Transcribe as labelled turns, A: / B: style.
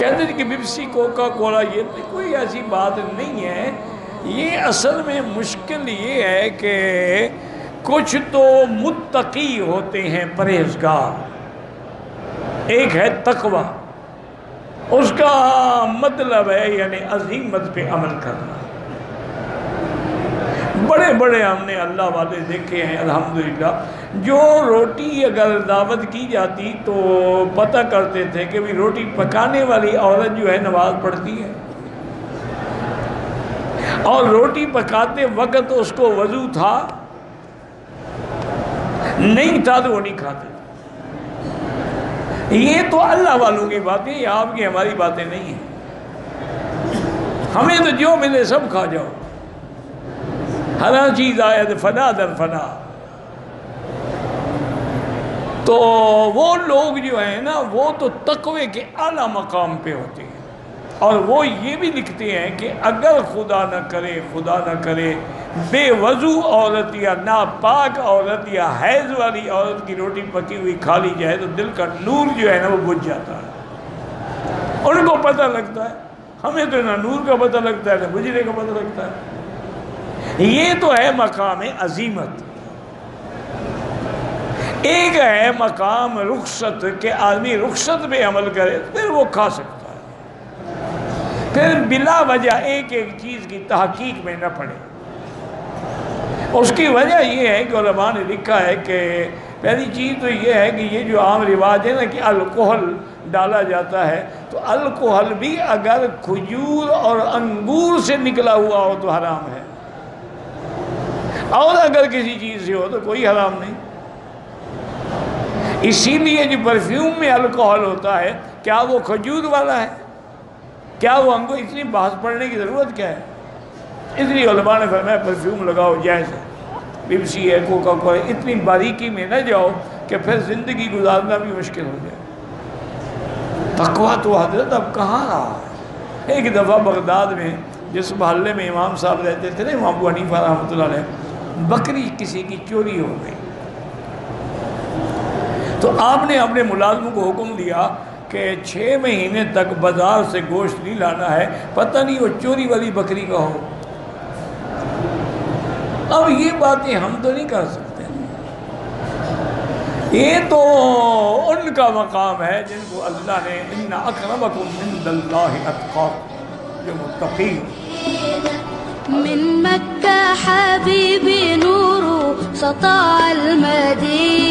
A: کہتے ہیں کہ پیپسی کوکا کولا یہ کوئی ایسی بات نہیں ہے. یہ اصل میں مشکل یہ ہے کہ کچھ تو متقی ہوتے ہیں پرہیزگار. ایک ہے تقوی، اس کا مطلب ہے یعنی عزیمت پہ عمل کرنا. بڑے بڑے ہم نے اللہ والے دیکھے ہیں الحمدللہ، جو روٹی اگر دعوت کی جاتی تو پتہ کرتے تھے کہ بھی روٹی پکانے والی عورت جو ہے نماز پڑھتی ہے، اور روٹی پکاتے وقت اس کو وضو تھا نہیں تھا تو وہ نہیں کھاتے. یہ تو اللہ والوں کی باتیں، یہ آپ کی ہماری باتیں نہیں ہیں. ہمیں تو جو ملے سب کھا جاؤ، ہر چیز آیت فنا در فنا. تو وہ لوگ جو ہیں نا وہ تو تقوی کے اعلیٰ مقام پہ ہوتے ہیں، اور وہ یہ بھی لکھتے ہیں کہ اگر خدا نہ کرے بے وضو عورت یا ناپاک عورت یا حیض والی عورت کی روٹی پکی ہوئی کھا لی جائے تو دل کا نور جو ہے نا وہ بجھ جاتا ہے. ان کو پتہ لگتا ہے، ہمیں تو نہ نور کا پتہ لگتا ہے نہ بجھنے کا پتہ لگتا ہے. یہ تو ہے مقام عزیمت. ایک ہے مقام رخصت کہ آدمی رخصت پہ عمل کرے پھر وہ کھا سکتا ہے، پھر بلا وجہ ایک چیز کی تحقیق میں نہ پڑے. اس کی وجہ یہ ہے کہ علماء نے لکھا ہے کہ پہلی چیز تو یہ ہے کہ یہ جو عام رواج ہے نا کہ الکحل ڈالا جاتا ہے، تو الکحل بھی اگر کھجور اور انگور سے نکلا ہوا ہو تو حرام ہے، اور اگر کسی چیز سے ہو تو کوئی حرام نہیں. اسی لیے جو پرفیوم میں الکحل ہوتا ہے کیا وہ کھجور والا ہے، کیا وہ انگور؟ اتنی بحث پڑھنے کی ضرورت کیا ہے؟ اس لیے علماء نے فرمایا پرفیوم لگاؤ جائز ہے، پیپسی ہے، کوکا کولا. اتنی باریکی میں نہ جاؤ کہ پھر زندگی گزارنا بھی مشکل ہو جائے. تقویٰ تو حضرت اب کہاں رہا. ایک دفعہ بغداد میں جس محلے میں امام صاحب رہتے تھے نا، امام ابو حنیفہ رحمۃ اللہ علیہ، بکری کسی کی چوری ہو گئی تو آپ نے اپنے ملازموں کو حکم دیا کہ 6 مہینے تک بازار سے گوشت نہیں لانا ہے، پتہ نہیں وہ چوری والی بکری کا ہو. اب یہ باتیں ہم تو نہیں کر سکتے، یہ تو ان کا مقام ہے جن کو اللہ نے ان اکرمکم عند اللہ اتقاکم، جو متقی.
B: من مكة حبيبي نور سطع المدينة